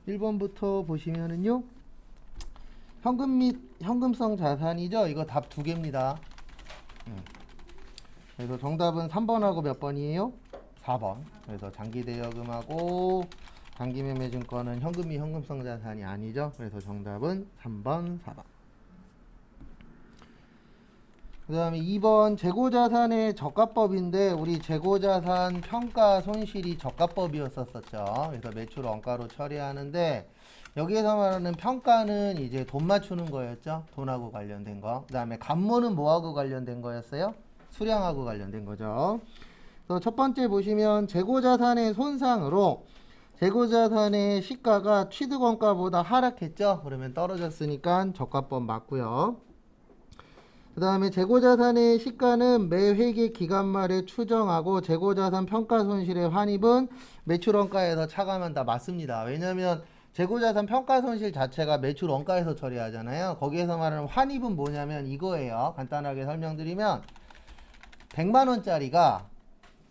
1번부터 보시면은요. 현금 및 현금성 자산이죠. 이거 답 두 개입니다. 그래서 정답은 3번하고 몇 번이에요? 4번. 그래서 장기대여금하고 단기매매증권은 현금 및 현금성 자산이 아니죠. 그래서 정답은 3번, 4번. 그 다음에 2번 재고자산의 저가법인데 우리 재고자산 평가 손실이 저가법이었었죠. 그래서 매출 원가로 처리하는데 여기에서 말하는 평가는 이제 돈 맞추는 거였죠. 돈하고 관련된 거. 그 다음에 감모는 뭐하고 관련된 거였어요? 수량하고 관련된 거죠. 그래서 첫 번째 보시면 재고자산의 손상으로 재고자산의 시가가 취득원가보다 하락했죠. 그러면 떨어졌으니까 저가법 맞고요. 그 다음에 재고자산의 시가는 매 회계 기간 말에 추정하고 재고자산 평가손실의 환입은 매출원가에서 차감한다. 맞습니다. 왜냐하면 재고자산 평가손실 자체가 매출원가에서 처리하잖아요. 거기에서 말하는 환입은 뭐냐면 이거예요. 간단하게 설명드리면 100만원짜리가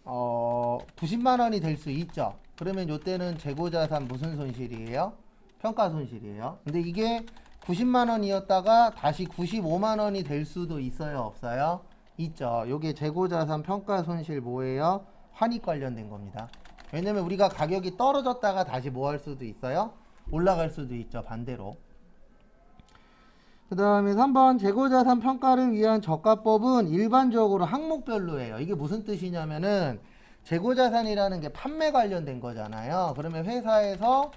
90만원이 될 수 있죠. 그러면 이때는 재고자산 무슨 손실이에요? 평가손실이에요. 근데 이게 90만원이었다가 다시 95만원이 될 수도 있어요? 없어요? 있죠. 요게 재고자산 평가손실 뭐예요? 환입 관련된 겁니다. 왜냐면 우리가 가격이 떨어졌다가 다시 뭐 할 수도 있어요? 올라갈 수도 있죠. 반대로. 그 다음에 3번 재고자산 평가를 위한 저가법은 일반적으로 항목별로예요. 이게 무슨 뜻이냐면은 재고자산이라는 게 판매 관련된 거잖아요. 그러면 회사에서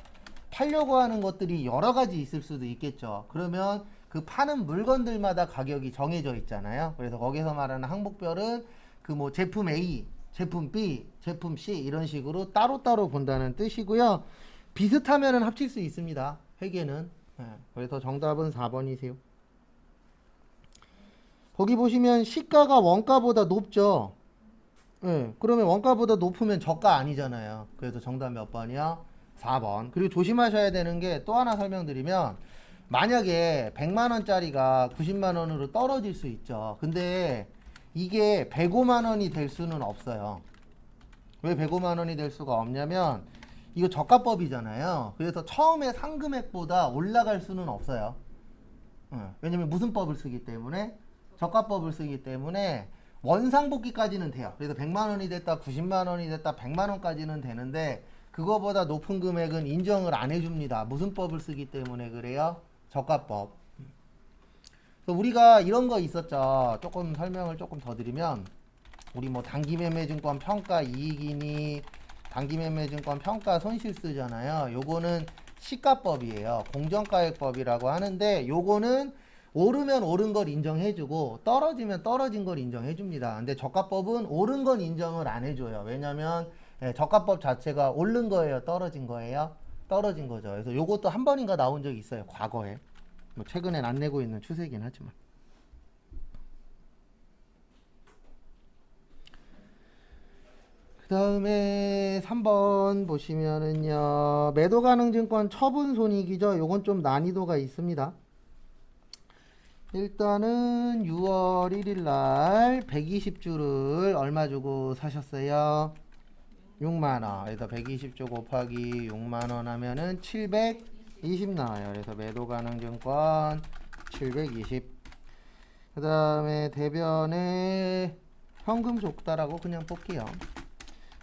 팔려고 하는 것들이 여러 가지 있을 수도 있겠죠. 그러면 그 파는 물건들마다 가격이 정해져 있잖아요. 그래서 거기서 말하는 항목별은 그 뭐 제품 A, 제품 B, 제품 C 이런 식으로 따로따로 본다는 뜻이고요. 비슷하면은 합칠 수 있습니다. 회계는. 그래서 정답은 4번이세요. 거기 보시면 시가가 원가보다 높죠. 그러면 원가보다 높으면 저가 아니잖아요. 그래서 정답 몇 번이야? 4번. 그리고 조심하셔야 되는 게 또 하나 설명드리면 만약에 100만원짜리가 90만원으로 떨어질 수 있죠. 근데 이게 105만원이 될 수는 없어요. 왜 105만원이 될 수가 없냐면 이거 저가법이잖아요. 그래서 처음에 상금액보다 올라갈 수는 없어요. 왜냐면 무슨 법을 쓰기 때문에? 저가법을 쓰기 때문에 원상복귀까지는 돼요. 그래서 100만원이 됐다 90만원이 됐다 100만원까지는 되는데 그거보다 높은 금액은 인정을 안 해줍니다. 무슨 법을 쓰기 때문에 그래요? 저가법. 그래서 우리가 이런 거 있었죠. 조금 설명을 조금 더 드리면 우리 뭐 단기매매증권 평가 이익이니 단기매매증권 평가 손실 쓰잖아요. 요거는 시가법이에요. 공정가액법이라고 하는데 요거는 오르면 오른 걸 인정해주고 떨어지면 떨어진 걸 인정해줍니다. 근데 저가법은 오른 건 인정을 안 해줘요. 왜냐면 저가법 자체가 오른 거예요? 떨어진 거예요? 떨어진 거죠. 그래서 요것도 한 번인가 나온 적이 있어요. 과거에. 뭐 최근엔 안 내고 있는 추세긴 하지만. 그 다음에 3번 보시면은요. 매도 가능 증권 처분 손익이죠. 요건 좀 난이도가 있습니다. 일단은 6월 1일 날 120주를 얼마 주고 사셨어요? 6만원. 그래서 120주 곱하기 6만원 하면은 720 나와요. 그래서 매도 가능 증권 720. 그 다음에 대변에 현금 줬다라고 그냥 볼게요.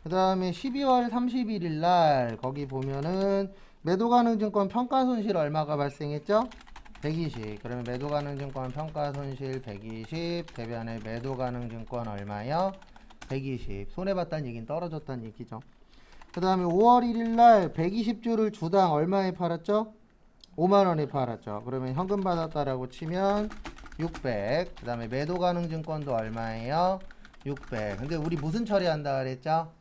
그 다음에 12월 31일 날 거기 보면은 매도 가능 증권 평가 손실 얼마가 발생했죠? 120. 그러면 매도 가능 증권 평가 손실 120. 대변에 매도 가능 증권 얼마요? 120. 손해봤다는 얘기는 떨어졌다는 얘기죠. 그 다음에 5월 1일 날 120주를 주당 얼마에 팔았죠? 5만원에 팔았죠. 그러면 현금 받았다라고 치면 600. 그 다음에 매도 가능 증권도 얼마예요? 600. 근데 우리 무슨 처리한다 그랬죠?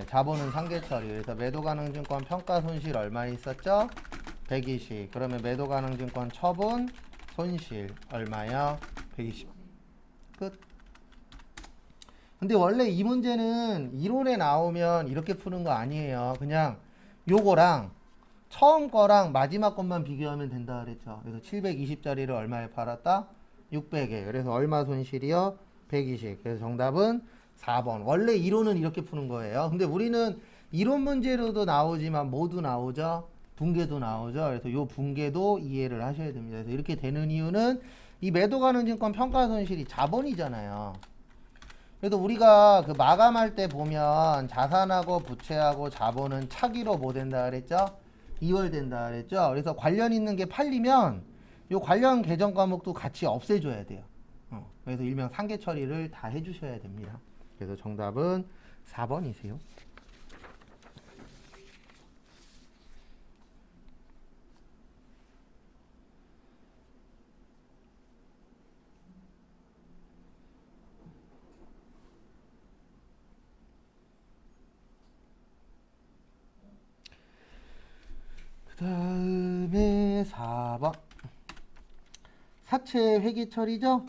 자본은 상계 처리. 그래서 매도 가능 증권 평가 손실 얼마 있었죠? 120. 그러면 매도 가능 증권 처분 손실 얼마야? 120. 끝. 근데 원래 이 문제는 이론에 나오면 이렇게 푸는 거 아니에요. 그냥 요거랑 처음 거랑 마지막 것만 비교하면 된다 그랬죠. 그래서 720짜리를 얼마에 팔았다? 600에. 그래서 얼마 손실이요? 120. 그래서 정답은 4번. 원래 이론은 이렇게 푸는 거예요. 근데 우리는 이론 문제로도 나오지만 모두 나오죠? 붕괴도 나오죠. 그래서 이 붕괴도 이해를 하셔야 됩니다. 그래서 이렇게 되는 이유는 이 매도 가능증권 평가 손실이 자본이잖아요. 그래도 우리가 그 마감할 때 보면 자산하고 부채하고 자본은 차기로 뭐 된다 그랬죠? 이월된다 그랬죠? 그래서 관련 있는 게 팔리면 요 관련 계정 과목도 같이 없애줘야 돼요. 그래서 일명 상계 처리를 다 해주셔야 됩니다. 그래서 정답은 4번이세요. 그 다음에 4번 사채 회계 처리죠?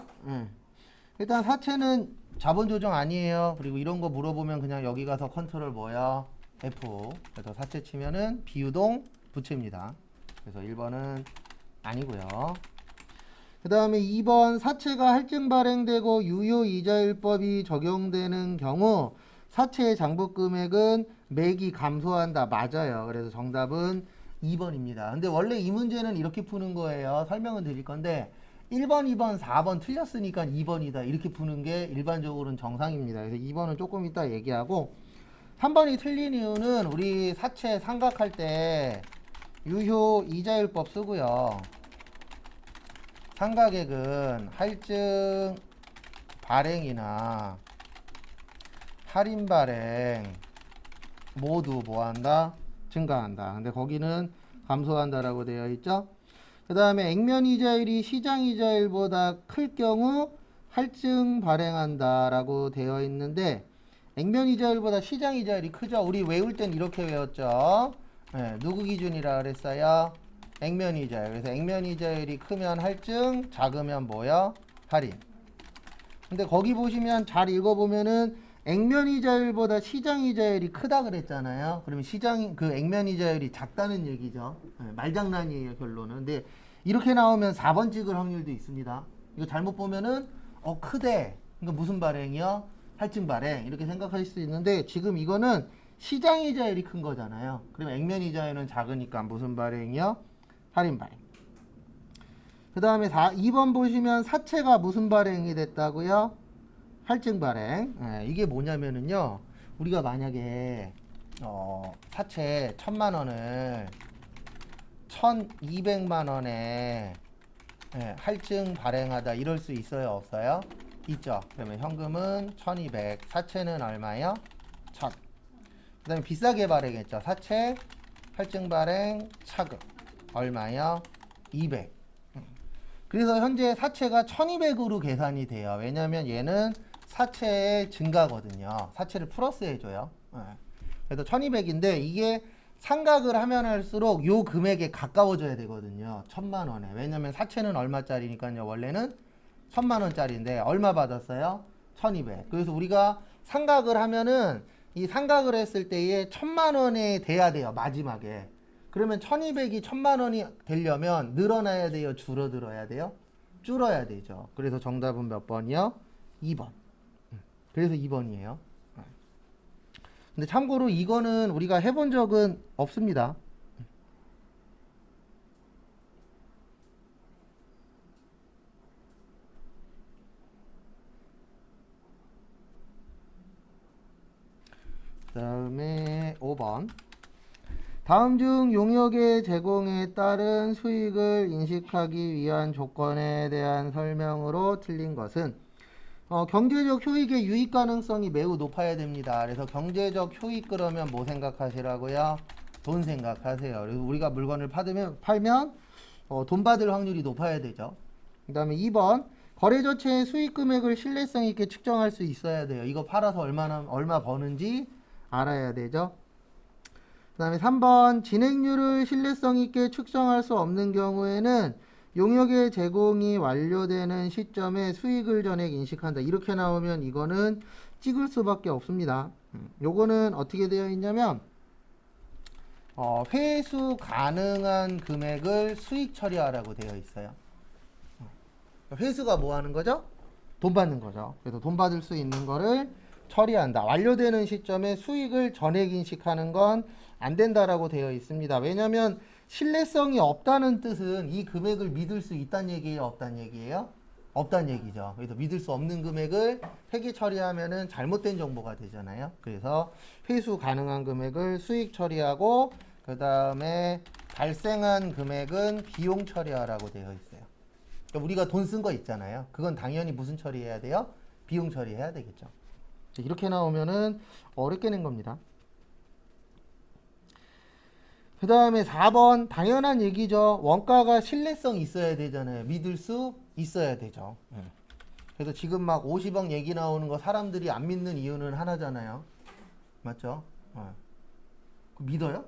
일단 사채는 자본 조정 아니에요. 그리고 이런 거 물어보면 그냥 여기 가서 컨트롤 뭐야? F. 그래서 사채 치면은 비유동 부채입니다. 그래서 1번은 아니고요. 그 다음에 2번 사채가 할증 발행되고 유효이자율법이 적용되는 경우 사채의 장부 금액은 매기 감소한다. 맞아요. 그래서 정답은 2번입니다. 근데 원래 이 문제는 이렇게 푸는 거예요. 설명은 드릴 건데 1번, 2번, 4번 틀렸으니까 2번이다. 이렇게 푸는 게 일반적으로는 정상입니다. 그래서 2번은 조금 이따 얘기하고 3번이 틀린 이유는 우리 사채 상각할 때 유효이자율법 쓰고요. 상가액은 할증 발행이나 할인 발행 모두 뭐한다? 증가한다. 근데 거기는 감소한다라고 되어 있죠. 그 다음에 액면 이자율이 시장 이자율보다 클 경우 할증 발행한다라고 되어 있는데 액면 이자율보다 시장 이자율이 크죠. 우리 외울 땐 이렇게 외웠죠. 네, 누구 기준이라 그랬어요? 액면 이자율. 그래서 액면 이자율이 크면 할증, 작으면 뭐요? 할인. 근데 거기 보시면 잘 읽어보면은 액면 이자율보다 시장 이자율이 크다 그랬잖아요. 그러면 시장 그 액면 이자율이 작다는 얘기죠. 네, 말장난이에요 결론은. 근데 이렇게 나오면 4번 찍을 확률도 있습니다. 이거 잘못 보면은 크대. 그러니까 무슨 발행이요? 할증 발행 이렇게 생각하실 수 있는데 지금 이거는 시장 이자율이 큰 거잖아요. 그러면 액면 이자율은 작으니까 무슨 발행이요? 할인 발행. 그 다음에 2번 보시면 사채가 무슨 발행이 됐다고요? 할증 발행. 이게 뭐냐면은요. 우리가 만약에 사채 1000만 원을 1200만 원에 할증 발행하다 이럴 수 있어요? 없어요? 있죠. 그러면 현금은 1200, 사채는 얼마요? 1000. 그 다음에 비싸게 발행했죠. 사채, 할증 발행, 차금. 얼마요? 200. 그래서 현재 사채가 1200으로 계산이 돼요. 왜냐면 얘는 사채의 증가거든요. 사채를 플러스 해줘요. 그래서 1200인데 이게 상각을 하면 할수록 요 금액에 가까워져야 되거든요. 1000만 원에. 왜냐면 사채는 얼마짜리니까요. 원래는 1000만 원짜리인데 얼마 받았어요? 1200. 그래서 우리가 상각을 하면은 이 상각을 했을 때에 1000만 원에 돼야 돼요. 마지막에. 그러면 1200이 1000만 원이 되려면 늘어나야 돼요? 줄어들어야 돼요? 줄어야 되죠. 그래서 정답은 몇 번이요? 2번. 그래서 2번이에요. 근데 참고로 이거는 우리가 해본 적은 없습니다. 그 다음에 5번. 다음 중 용역의 제공에 따른 수익을 인식하기 위한 조건에 대한 설명으로 틀린 것은 경제적 효익의 유익 가능성이 매우 높아야 됩니다. 그래서 경제적 효익 그러면 뭐 생각하시라고요? 돈 생각하세요. 그래서 우리가 물건을 팔면 돈 받을 확률이 높아야 되죠. 그 다음에 2번 거래 자체의 수익 금액을 신뢰성 있게 측정할 수 있어야 돼요. 이거 팔아서 얼마 버는지 알아야 되죠. 그 다음에 3번 진행률을 신뢰성 있게 측정할 수 없는 경우에는 용역의 제공이 완료되는 시점에 수익을 전액 인식한다. 이렇게 나오면 이거는 찍을 수밖에 없습니다. 요거는 어떻게 되어 있냐면 회수 가능한 금액을 수익 처리하라고 되어 있어요. 회수가 뭐 하는 거죠? 돈 받는 거죠. 그래서 돈 받을 수 있는 거를 처리한다. 완료되는 시점에 수익을 전액 인식하는 건 안 된다라고 되어 있습니다. 왜냐하면 신뢰성이 없다는 뜻은 이 금액을 믿을 수 있다는 얘기예요, 없다는 얘기예요? 없다는 얘기죠. 그래서 믿을 수 없는 금액을 회계 처리하면은 잘못된 정보가 되잖아요. 그래서 회수 가능한 금액을 수익 처리하고 그 다음에 발생한 금액은 비용 처리하라고 되어 있어요. 그러니까 우리가 돈 쓴 거 있잖아요. 그건 당연히 무슨 처리해야 돼요? 비용 처리해야 되겠죠. 이렇게 나오면은 어렵게 낸 겁니다. 그 다음에 4번 당연한 얘기죠. 원가가 신뢰성 있어야 되잖아요. 믿을 수 있어야 되죠. 그래서 지금 막 50억 얘기 나오는 거 사람들이 안 믿는 이유는 하나잖아요. 맞죠? 믿어요?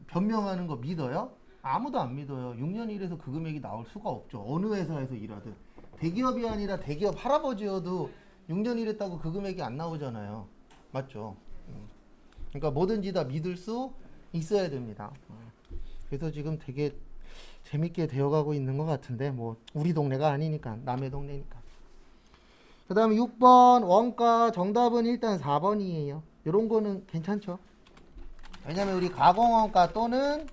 변명하는 거 믿어요? 아무도 안 믿어요. 6년 일해서 그 금액이 나올 수가 없죠. 어느 회사에서 일하든. 대기업이 아니라 대기업 할아버지여도 6년 일했다고 그 금액이 안 나오잖아요. 맞죠? 그러니까 뭐든지 다 믿을 수 있어야 됩니다. 그래서 지금 되게 재밌게 되어가고 있는 것 같은데 뭐 우리 동네가 아니니까 남의 동네니까. 그 다음에 6번 원가 정답은 일단 4번이에요. 이런 거는 괜찮죠? 왜냐면 우리 가공원가 또는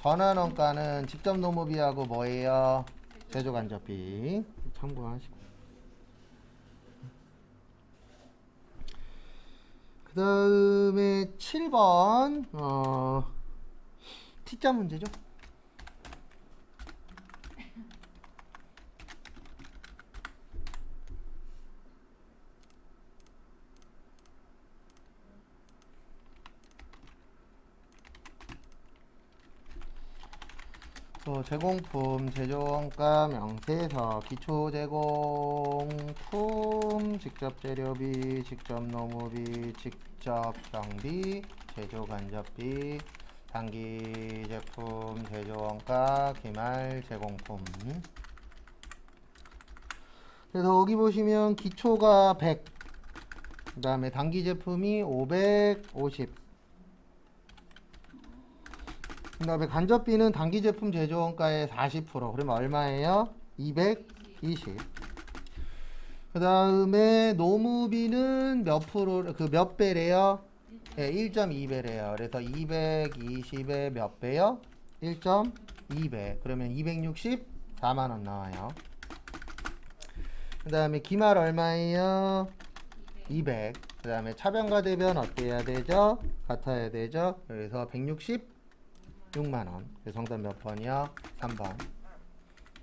전환원가는 직접 노무비하고 뭐예요? 제조간접비 참고하시고. 그 다음에 7번 T자 문제죠. 제공품, 제조원가, 명세서, 기초제공품, 직접재료비, 직접노무비, 직접경비, 제조간접비, 단기제품, 제조원가, 기말, 제공품. 그래서 여기 보시면 기초가 100, 그 다음에 단기제품이 550, 그 다음에 간접비는 단기 제품 제조원가의 40%. 그러면 얼마예요? 220. 그 다음에 노무비는 몇 프로, 몇 배래요? 네, 1.2배래요. 그래서 220에 몇 배요? 1.2배. 그러면 264만원 나와요. 그 다음에 기말 얼마예요? 200. 그 다음에 차변과 대변 어때야 되죠? 같아야 되죠? 그래서 166만원. 정답 몇 번이요? 3번.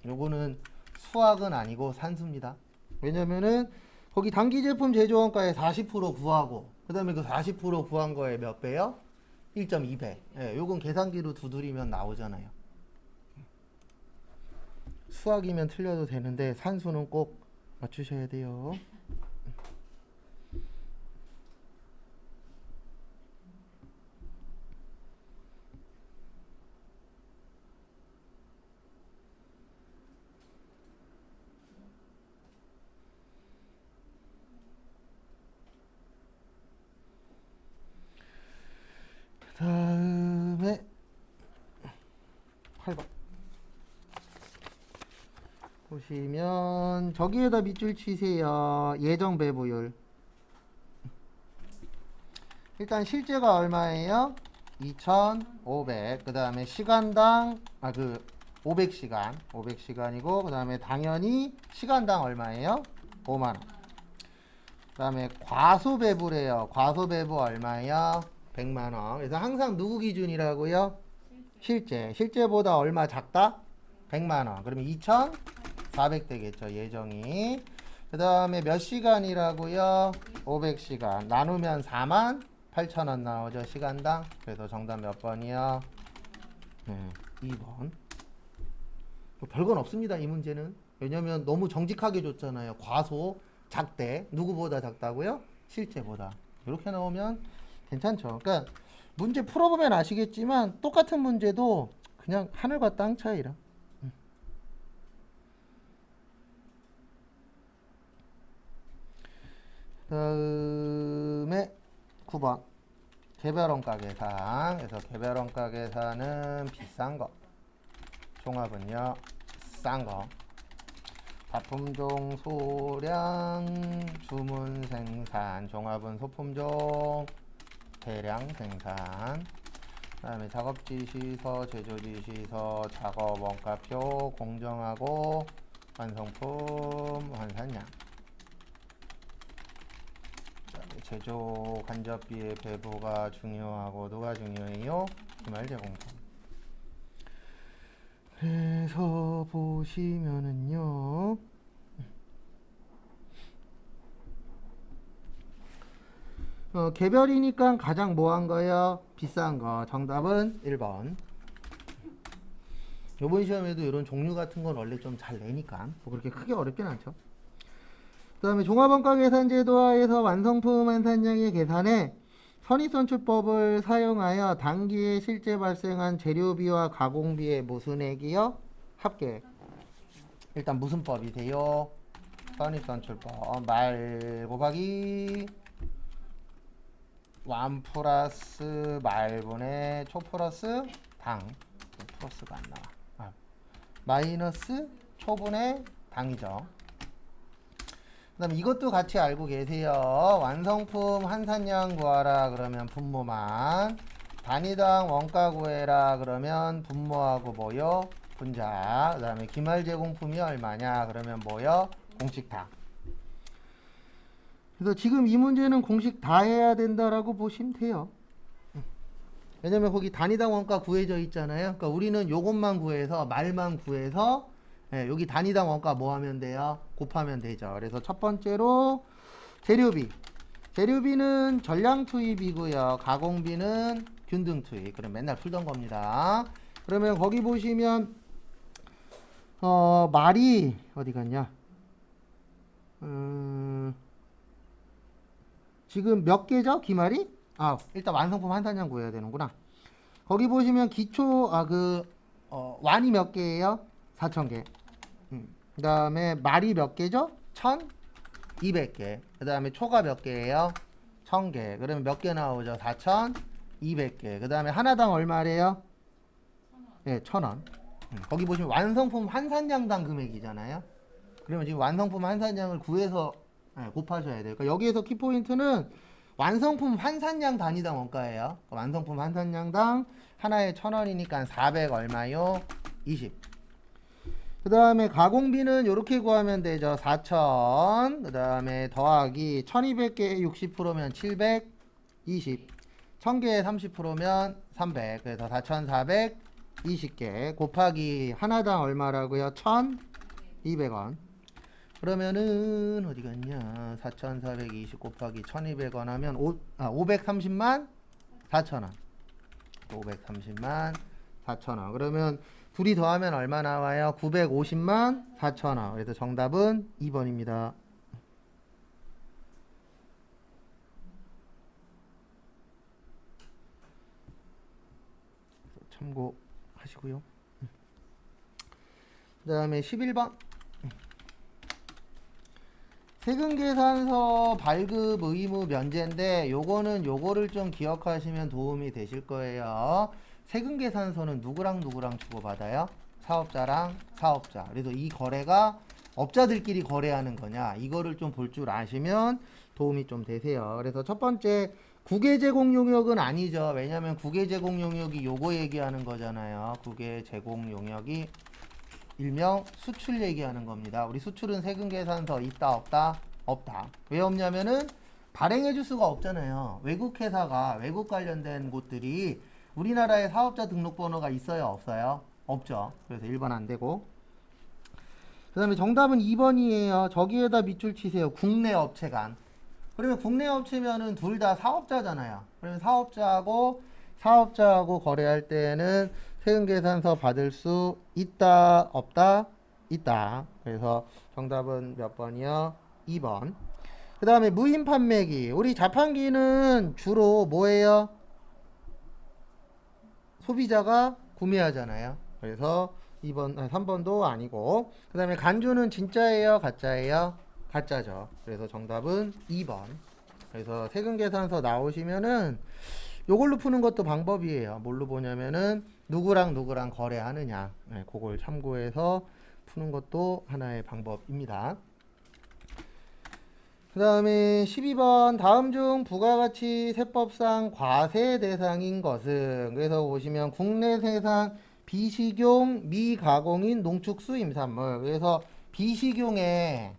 요거는 수학은 아니고 산수입니다. 왜냐면은 거기 단기 제품 제조원가에 40% 구하고 그 다음에 그 40% 구한 거에 몇 배요? 1.2배. 예, 요건 계산기로 두드리면 나오잖아요. 수학이면 틀려도 되는데 산수는 꼭 맞추셔야 돼요. 그 다음에 8번 보시면 저기에다 밑줄 치세요. 예정 배부율. 일단 실제가 얼마예요? 2,500. 그 다음에 시간당 500시간 500시간이고 그 다음에 당연히 시간당 얼마예요? 5만원. 그 다음에 과소배부래요. 과소배부 얼마예요? 100만원. 그래서 항상 누구 기준이라고요? 실제보다 얼마 작다? 100만원. 그러면 2,400 되겠죠, 예정이. 그 다음에 몇 시간이라고요? 500시간. 나누면 48,000원 나오죠, 시간당. 그래서 정답 몇 번이요? 2번. 별건 없습니다, 이 문제는. 왜냐면 너무 정직하게 줬잖아요. 과소, 작대. 누구보다 작다고요? 실제보다. 이렇게 나오면 괜찮죠. 그러니까 문제 풀어보면 아시겠지만 똑같은 문제도 그냥 하늘과 땅 차이라. 다음에 9번 개별원가 계산. 그래서 개별원가 계산은 비싼 거, 종합은요 싼 거. 다품종 소량 주문 생산, 종합은 소품종 대량 생산. 그다음에 작업지시서, 제조지시서, 작업 원가표, 공정하고 완성품 환산량. 그다음에 제조 간접비의 배부가 중요하고 누가 중요해요? 기말 제공품. 그래서 보시면은요. 개별이니까 가장 뭐한 거예요? 비싼 거. 정답은 1번. 이번 시험에도 이런 종류 같은 건 원래 좀 잘 내니까 뭐 그렇게 크게 어렵진 않죠. 그 다음에 종합원가 계산제도 하에서 완성품 환산량의 계산에 선입선출법을 사용하여 당기에 실제 발생한 재료비와 가공비의 무슨 액이요? 합계. 일단 무슨 법이세요? 선입선출법. 말 곱하기 완 플러스 말분의 초 플러스 당. 플러스가 안 나와. 마이너스 초분의 당이죠. 그 다음에 이것도 같이 알고 계세요. 완성품 환산량 구하라 그러면 분모만, 단위당 원가 구해라 그러면 분모하고 뭐요? 분자. 그 다음에 기말 제공품이 얼마냐 그러면 뭐요? 공식 다. 그래서 지금 이 문제는 공식 다 해야 된다라고 보시면 돼요. 왜냐면 거기 단위당 원가 구해져 있잖아요. 그러니까 우리는 요것만 구해서, 말만 구해서, 여기 단위당 원가 뭐 하면 돼요? 곱하면 되죠. 그래서 첫 번째로 재료비. 재료비는 전량 투입이고요. 가공비는 균등 투입. 그럼 맨날 풀던 겁니다. 그러면 거기 보시면 말이 어디 갔냐? 지금 몇 개죠? 기말이? 일단 완성품 환산량 구해야 되는구나. 거기 보시면 기초 완이 몇 개예요? 4,000개. 그 다음에 말이 몇 개죠? 1,200개. 그 다음에 초가 몇 개예요? 1,000개. 그러면 몇 개 나오죠? 4,200개. 그 다음에 하나당 얼마래요? 네, 1,000원. 거기 보시면 완성품 환산량당 금액이잖아요. 그러면 지금 완성품 환산량을 구해서 곱하셔야 돼요. 그러니까 여기에서 키포인트는 완성품 환산량 단위당 원가예요. 완성품 환산량당 하나에 1,000원이니까 400 얼마요? 20. 그 다음에 가공비는 이렇게 구하면 되죠. 4,000. 그 다음에 더하기 1,200개에 60%면 720. 1,000개에 30%면 300. 그래서 4,420개 곱하기 하나당 얼마라고요? 1,200원. 그러면은 어디 갔냐? 4,420 곱하기 1,200원 하면 530만 4천원. 530만 4천원. 그러면 둘이 더하면 얼마 나와요? 950만 4천원. 그래서 정답은 2번입니다. 참고하시고요. 그 다음에 11번. 세금계산서 발급 의무 면제인데 요거를 좀 기억하시면 도움이 되실 거예요. 세금계산서는 누구랑 주고받아요? 사업자랑 사업자. 그래서 이 거래가 업자들끼리 거래하는 거냐 이거를 좀 볼 줄 아시면 도움이 좀 되세요. 그래서 첫 번째 국외 제공 용역은 아니죠. 왜냐면 국외 제공 용역이 요거 얘기하는 거잖아요. 국외 제공 용역이 일명 수출 얘기하는 겁니다. 우리 수출은 세금계산서 있다 없다? 없다. 왜 없냐면은 발행해 줄 수가 없잖아요. 외국 회사가 외국 관련된 곳들이 우리나라에 사업자 등록번호가 있어요 없어요? 없죠. 그래서 1번 안 되고, 그 다음에 정답은 2번이에요. 저기에다 밑줄 치세요. 국내 업체 간. 그러면 국내 업체면은 둘 다 사업자잖아요. 그러면 사업자하고 거래할 때는 세금계산서 받을 수 있다 없다? 있다. 그래서 정답은 몇 번이요? 2번. 그 다음에 무인 판매기. 우리 자판기는 주로 뭐예요? 소비자가 구매하잖아요. 그래서 3번도 아니고, 그 다음에 간주는 진짜예요 가짜예요? 가짜죠. 그래서 정답은 2번. 그래서 세금계산서 나오시면은 요걸로 푸는 것도 방법이에요. 뭘로 보냐면은 누구랑 거래하느냐, 그걸 참고해서 푸는 것도 하나의 방법입니다. 그 다음에 12번 다음 중 부가가치 세법상 과세 대상인 것은 그래서 보시면 국내 생산 비식용 미가공인 농축수 임산물 그래서 비식용의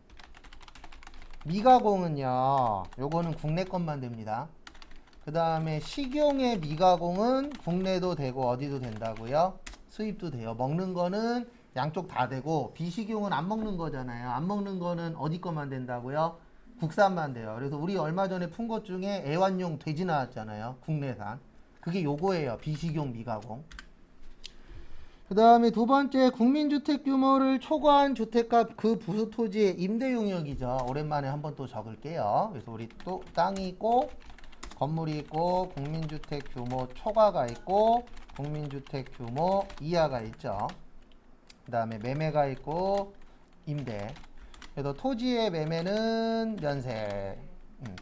미가공은요 요거는 국내 것만 됩니다. 그 다음에 식용의 미가공은 국내도 되고 어디도 된다고요? 수입도 돼요. 먹는 거는 양쪽 다 되고 비식용은 안 먹는 거잖아요. 안 먹는 거는 어디 것만 된다고요? 국산만 돼요. 그래서 우리 얼마 전에 푼 것 중에 애완용 돼지 나왔잖아요. 국내산. 그게 요거예요. 비식용 미가공. 그 다음에 두 번째 국민주택 규모를 초과한 주택값 그 부수 토지의 임대 용역이죠. 오랜만에 한번 또 적을게요. 그래서 우리 또 땅이 있고 건물이 있고 국민주택 규모 초과가 있고 국민주택 규모 이하가 있죠. 그 다음에 매매가 있고 임대. 그래서 토지의 매매는 면세,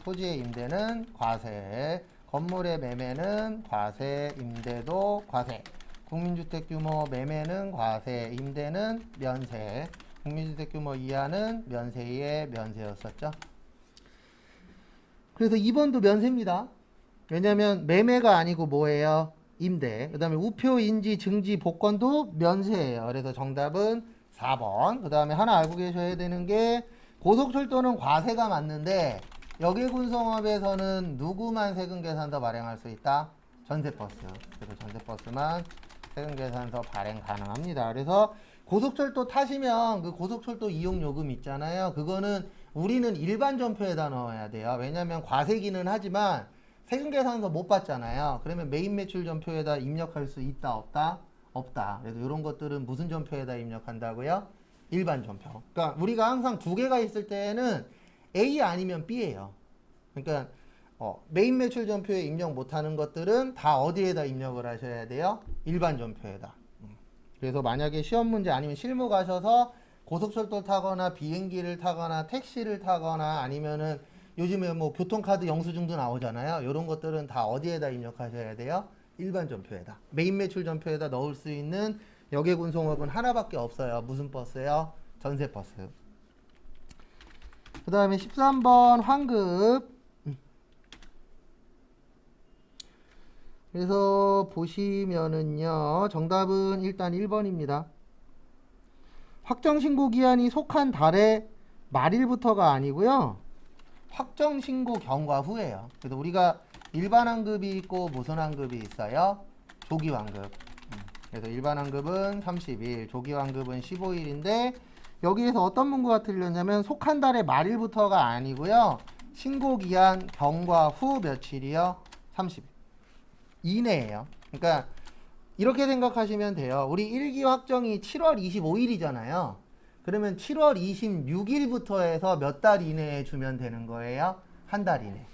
토지의 임대는 과세, 건물의 매매는 과세, 임대도 과세. 국민주택 규모 매매는 과세, 임대는 면세. 국민주택 규모 이하는 면세의 면세였었죠. 그래서 2번도 면세입니다. 왜냐면 매매가 아니고 뭐예요? 임대. 그 다음에 우표, 인지, 증지, 복권도 면세예요. 그래서 정답은 4번. 그 다음에 하나 알고 계셔야 되는 게 고속철도는 과세가 맞는데 역외군송업에서는 누구만 세금계산서 발행할 수 있다? 전세버스. 그래서 전세버스만 세금계산서 발행 가능합니다. 그래서 고속철도 타시면 그 고속철도 이용요금 있잖아요. 그거는 우리는 일반 전표에다 넣어야 돼요. 왜냐면 과세기는 하지만 세금계산서 못 받잖아요. 그러면 메인 매출 전표에다 입력할 수 있다 없다? 없다. 그래서 이런 것들은 무슨 전표에다 입력한다고요? 일반 전표. 그러니까 우리가 항상 두 개가 있을 때는 A 아니면 B예요. 그러니까 메인 매출 전표에 입력 못하는 것들은 다 어디에다 입력을 하셔야 돼요? 일반 전표에다. 그래서 만약에 시험 문제 아니면 실무 가셔서 고속철도 타거나 비행기를 타거나 택시를 타거나 아니면은 요즘에 뭐 교통카드 영수증도 나오잖아요. 이런 것들은 다 어디에다 입력하셔야 돼요? 일반 전표에다. 메인 매출 전표에다 넣을 수 있는 역외군송업은 하나밖에 없어요. 무슨 버스요? 전세버스. 그 다음에 13번 환급. 그래서 보시면은요. 정답은 일단 1번입니다. 확정신고 기한이 속한 달의 말일부터가 아니고요. 확정신고 경과 후에요. 그래서 우리가 일반환급이 있고 무선환급이 있어요. 조기환급. 그래서 일반환급은 30일, 조기환급은 15일인데 여기에서 어떤 문구가 틀렸냐면 속한 달의 말일부터가 아니고요. 신고기한 경과 후 며칠이요? 30일 이내예요. 그러니까 이렇게 생각하시면 돼요. 우리 1기 확정이 7월 25일이잖아요. 그러면 7월 26일부터 해서 몇 달 이내에 주면 되는 거예요? 한 달 이내.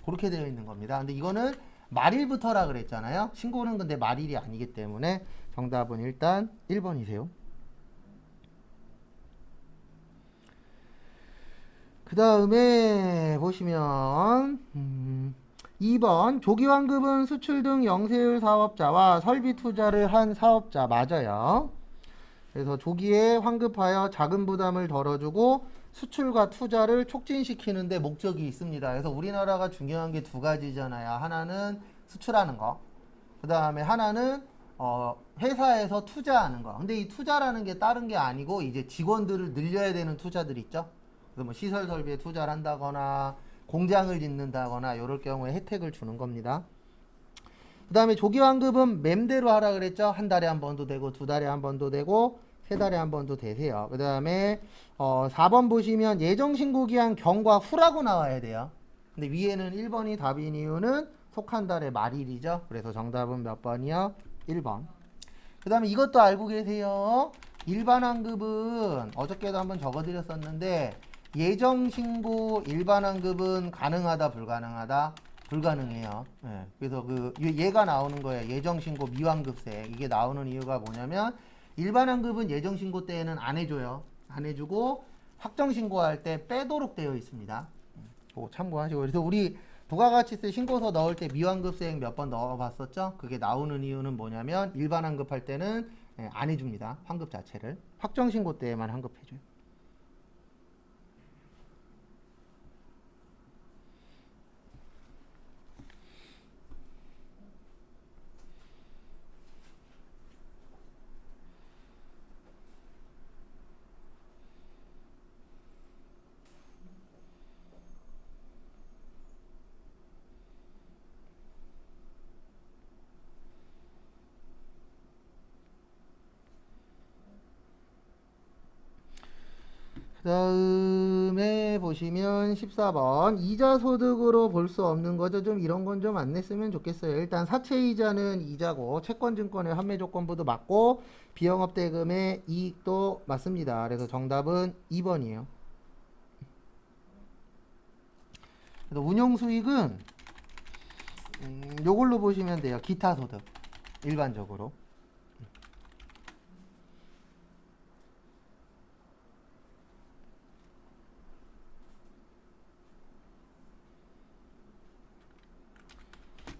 그렇게 되어 있는 겁니다. 근데 이거는 말일부터라 그랬잖아요. 신고는 근데 말일이 아니기 때문에 정답은 일단 1번이세요. 그 다음에 보시면 2번 조기환급은 수출 등 영세율 사업자와 설비 투자를 한 사업자 맞아요. 그래서 조기에 환급하여 자금 부담을 덜어주고 수출과 투자를 촉진시키는 데 목적이 있습니다. 그래서 우리나라가 중요한 게 두 가지잖아요. 하나는 수출하는 거. 그 다음에 하나는 회사에서 투자하는 거. 근데 이 투자라는 게 다른 게 아니고 이제 직원들을 늘려야 되는 투자들 있죠. 그래서 뭐 시설 설비에 투자를 한다거나 공장을 짓는다거나 이럴 경우에 혜택을 주는 겁니다. 그 다음에 조기환급은 맴대로 하라 그랬죠. 한 달에 한 번도 되고 두 달에 한 번도 되고 세 달에 한 번도 되세요. 그 다음에 4번 보시면 예정신고기한 경과 후라고 나와야 돼요. 근데 위에는 1번이 답인 이유는 속한 달의 말일이죠. 그래서 정답은 몇 번이요? 1번. 그 다음에 이것도 알고 계세요. 일반환급은 어저께도 한번 적어드렸었는데 예정신고 일반환급은 가능하다 불가능하다? 불가능해요. 네. 그래서 얘가 나오는 거예요. 예정신고 미환급세. 이게 나오는 이유가 뭐냐면 일반환급은 예정신고 때에는 안 해줘요. 안 해주고 확정신고할 때 빼도록 되어 있습니다. 그거 참고하시고. 그래서 우리 부가가치세 신고서 넣을 때 미환급세액 몇 번 넣어봤었죠? 그게 나오는 이유는 뭐냐면 일반환급할 때는 안 해줍니다. 환급 자체를. 확정신고 때에만 환급해줘요. 그 다음에 보시면 14번 이자 소득으로 볼 수 없는 거죠. 좀 이런 건 좀 안 냈으면 좋겠어요. 일단 사채이자는 이자고 채권증권의 환매 조건부도 맞고 비영업 대금의 이익도 맞습니다. 그래서 정답은 2번이에요. 그래서 운용수익은 요걸로 보시면 돼요. 기타 소득 일반적으로.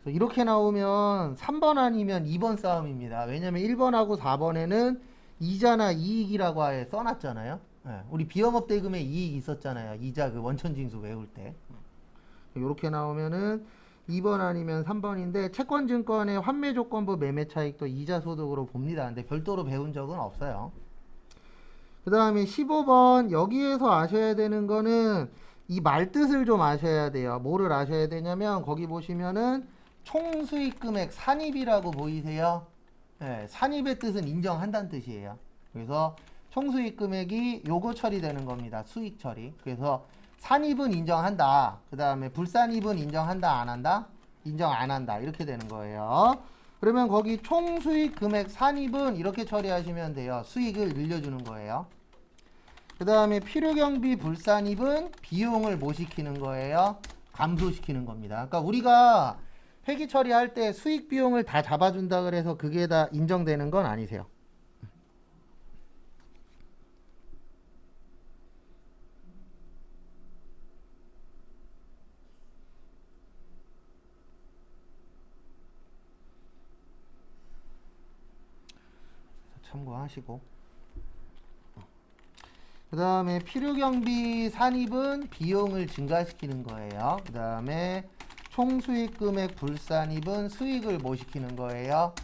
이렇게 나오면 3번 아니면 2번 싸움입니다. 왜냐면 1번하고 4번에는 이자나 이익이라고 아예 써놨잖아요. 예, 우리 비영업 대금에 이익 있었잖아요. 이자 그 원천징수 외울 때. 이렇게 나오면은 2번 아니면 3번인데 채권증권의 환매조건부 매매차익도 이자 소득으로 봅니다. 근데 별도로 배운 적은 없어요. 그 다음에 15번 여기에서 아셔야 되는 거는 이 말뜻을 좀 아셔야 돼요. 뭐를 아셔야 되냐면 거기 보시면은 총수익금액 산입이라고 보이세요? 네, 산입의 뜻은 인정한다는 뜻이에요. 그래서 총수익금액이 요거 처리되는 겁니다. 수익 처리. 그래서 산입은 인정한다. 그 다음에 불산입은 인정한다, 안 한다? 인정 안 한다. 이렇게 되는 거예요. 그러면 거기 총수익금액 산입은 이렇게 처리하시면 돼요. 수익을 늘려주는 거예요. 그 다음에 필요경비 불산입은 비용을 뭐 시키는 거예요? 감소시키는 겁니다. 그러니까 우리가 회계 처리할 때 수익 비용을 다 잡아준다 그래서 그게 다 인정되는 건 아니세요. 참고하시고. 그 다음에 필요경비 산입은 비용을 증가시키는 거예요. 그 다음에 총수익금액 불산입은 수익을 뭐 시키는 거예요?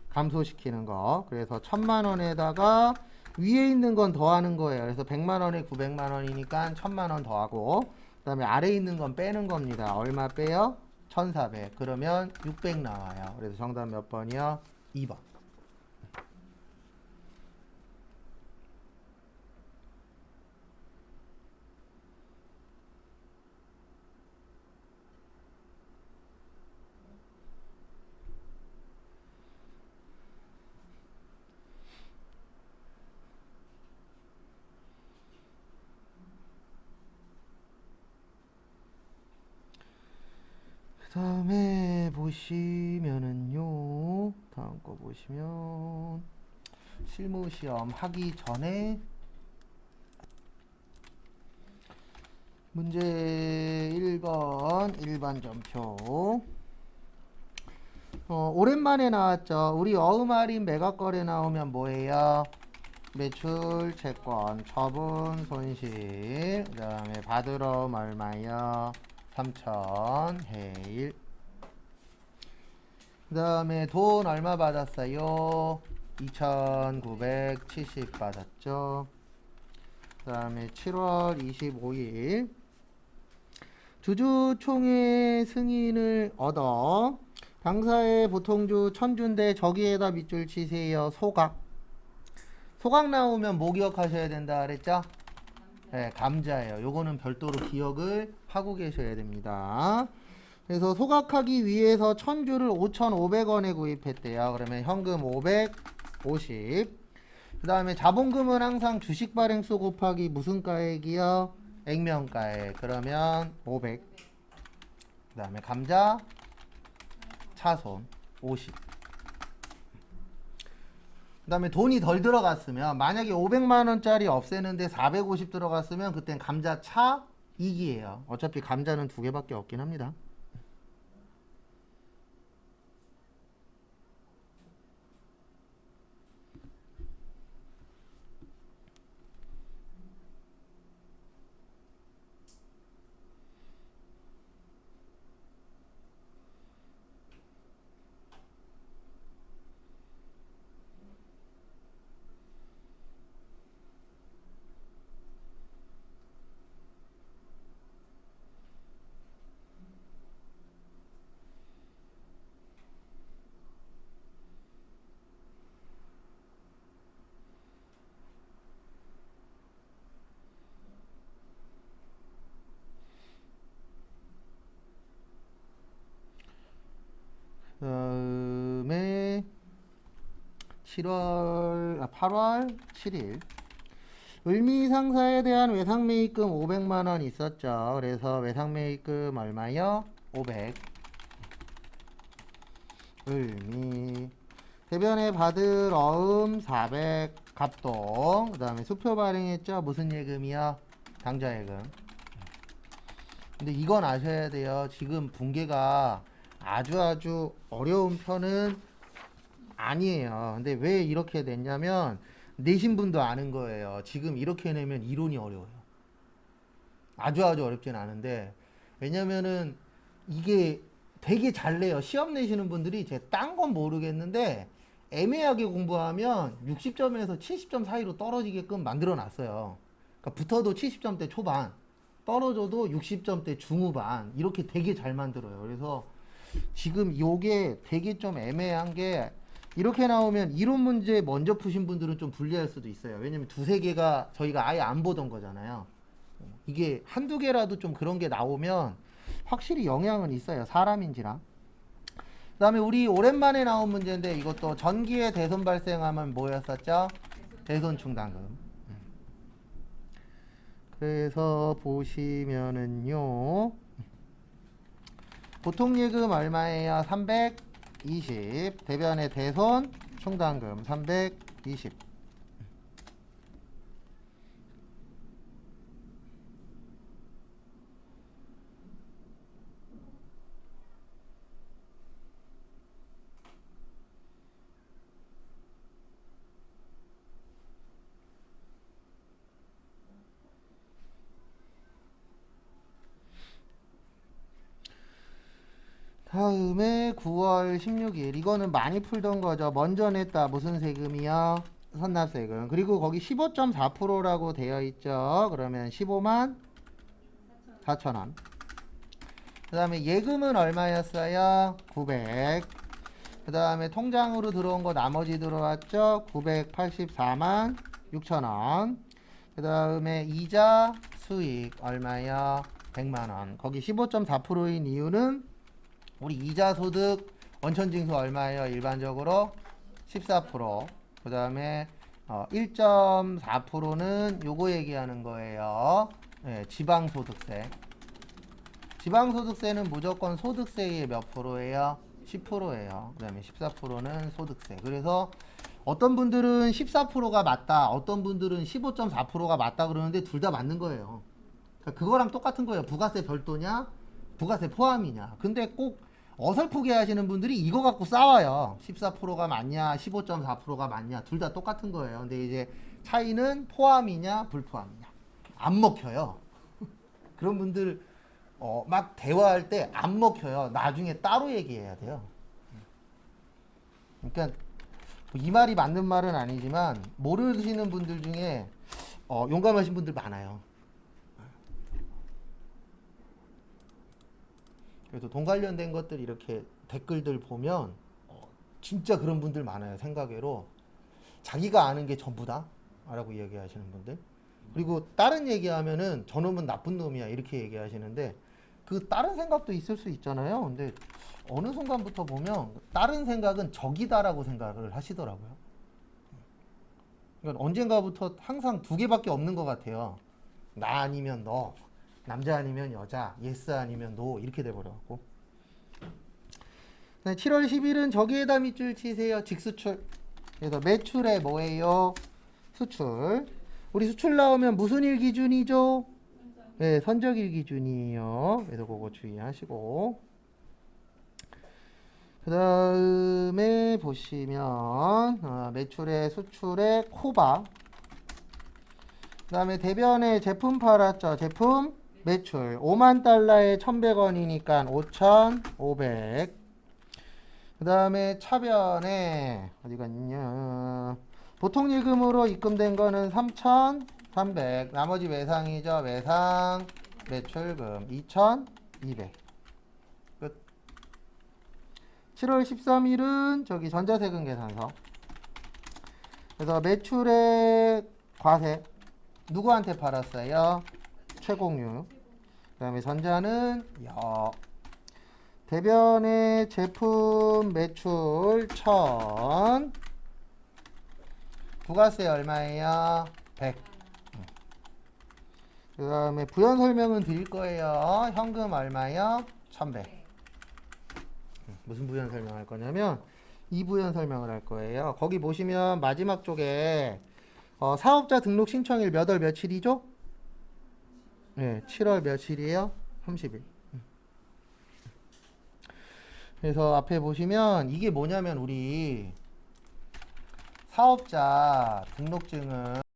감소시키는 거. 그래서 1000만 원에다가 위에 있는 건 더하는 거예요. 그래서 100만 원에 900만 원이니까 1000만 원 더하고 그 다음에 아래에 있는 건 빼는 겁니다. 얼마 빼요? 1400. 그러면 600 나와요. 그래서 정답 몇 번이요? 2번. 그 다음에 보시면은요, 다음 거 보시면 실무 시험 하기 전에 문제 1번 일반전표. 오랜만에 나왔죠. 우리 어음할인 매각거래 나오면 뭐예요? 매출, 채권, 처분, 손실. 그 다음에 받으러 얼마요? 3천, 해일. 그 다음에 돈 얼마 받았어요? 2,970 받았죠. 그 다음에 7월 25일 주주총회 승인을 얻어 당사의 보통주 1000주인데 저기에다 밑줄 치세요. 소각. 소각 나오면 뭐 기억하셔야 된다 그랬죠? 네, 감자예요. 요거는 별도로 기억을 하고 계셔야 됩니다. 그래서 소각하기 위해서 1000주를 5,500원에 구입했대요. 그러면 현금 550. 그 다음에 자본금은 항상 주식 발행수 곱하기 무슨 가액이요? 액면가액. 그러면 500. 그 다음에 감자, 차손 50. 그 다음에 돈이 덜 들어갔으면 만약에 500만원짜리 없애는데 450 들어갔으면 그땐 감자 차 이기예요. 어차피 감자는 2개밖에 없긴 합니다. 8월 7일 을미상사에 대한 외상매입금 500만원 있었죠. 그래서 외상매입금 얼마요? 500. 을미 대변에 받을 어음 400 갑동. 그 다음에 수표 발행했죠. 무슨 예금이요? 당좌예금. 근데 이건 아셔야 돼요. 지금 분계가 아주 어려운 편은 아니에요. 근데 왜 이렇게 됐냐면 내신 분도 아는 거예요. 지금 이렇게 내면 이론이 어려워요. 아주 어렵진 않은데 왜냐면은 이게 되게 잘 내요. 시험 내시는 분들이 제 딴 건 모르겠는데 애매하게 공부하면 60점에서 70점 사이로 떨어지게끔 만들어 놨어요. 그러니까 붙어도 70점대 초반, 떨어져도 60점대 중후반 이렇게 되게 잘 만들어요. 그래서 지금 요게 되게 좀 애매한 게 이렇게 나오면 이론 문제 먼저 푸신 분들은 좀 불리할 수도 있어요. 왜냐면 두세 개가 저희가 아예 안 보던 거잖아요. 이게 한두 개라도 좀 그런 게 나오면 확실히 영향은 있어요. 사람인지라. 그 다음에 우리 오랜만에 나온 문제인데 이것도 전기에 대손 발생하면 뭐였었죠? 대손 충당금. 그래서 보시면은요. 보통 예금 얼마예요? 320. 대변의 대손 충당금 320. 다음에 9월 16일 이거는 많이 풀던 거죠. 먼저 냈다 무슨 세금이요? 선납세금. 그리고 거기 15.4%라고 되어 있죠. 그러면 15만 4천원. 그 다음에 예금은 얼마였어요? 900. 그 다음에 통장으로 들어온 거 나머지 들어왔죠? 984만 6천원. 그 다음에 이자 수익 얼마요? 100만원. 거기 15.4%인 이유는 우리 이자 소득 원천징수 얼마예요? 일반적으로 14%. 그 다음에 1.4%는 요거 얘기하는 거예요. 네, 지방소득세. 지방소득세는 무조건 소득세의 몇 프로예요? 10%예요. 그 다음에 14%는 소득세. 그래서 어떤 분들은 14%가 맞다. 어떤 분들은 15.4%가 맞다 그러는데 둘 다 맞는 거예요. 그러니까 그거랑 똑같은 거예요. 부가세 별도냐? 부가세 포함이냐? 근데 꼭 어설프게 하시는 분들이 이거 갖고 싸워요. 14%가 맞냐, 15.4%가 맞냐, 둘 다 똑같은 거예요. 근데 이제 차이는 포함이냐, 불포함이냐. 안 먹혀요. 그런 분들 막 대화할 때 안 먹혀요. 나중에 따로 얘기해야 돼요. 그러니까 이 말이 맞는 말은 아니지만 모르시는 분들 중에 용감하신 분들 많아요. 그래서 돈 관련된 것들 이렇게 댓글들 보면 진짜 그런 분들 많아요. 생각외로 자기가 아는 게 전부다 라고 얘기하시는 분들. 그리고 다른 얘기하면은 저놈은 나쁜 놈이야 이렇게 얘기하시는데 그 다른 생각도 있을 수 있잖아요. 근데 어느 순간부터 보면 다른 생각은 적이다라고 생각을 하시더라고요. 그러니까 언젠가부터 항상 두 개밖에 없는 것 같아요. 나 아니면 너, 남자 아니면 여자, 예스 아니면 노 이렇게 돼버려갖고. 7월 10일은 저기에다 밑줄 치세요. 직수출. 그래서 매출에 뭐예요? 수출. 우리 수출 나오면 무슨 일 기준이죠? 네, 선적일 기준이에요. 그래서 그거 주의하시고. 그 다음에 보시면 매출에 수출에 코바. 그 다음에 대변에 제품 팔았죠. 제품 매출 5만 달러에 1,100원이니까 5,500. 그 다음에 차변에 어디 갔냐? 보통 예금으로 입금된 거는 3,300. 나머지 외상이죠. 외상 매출금 2,200. 끝. 7월 13일은 저기 전자세금 계산서. 그래서 매출의 과세 누구한테 팔았어요? 최공유. 그 다음에 전자는 대변의 제품 매출 1,000. 부가세 얼마예요? 100. 그 다음에 부연 설명은 드릴 거예요. 현금 얼마요? 1100. 무슨 부연 설명할 거냐면 이 부연 설명을 할 거예요. 거기 보시면 마지막 쪽에 사업자 등록 신청일 몇 월 며칠이죠? 네, 7월 며칠이에요? 30일. 그래서 앞에 보시면 이게 뭐냐면 우리 사업자 등록증은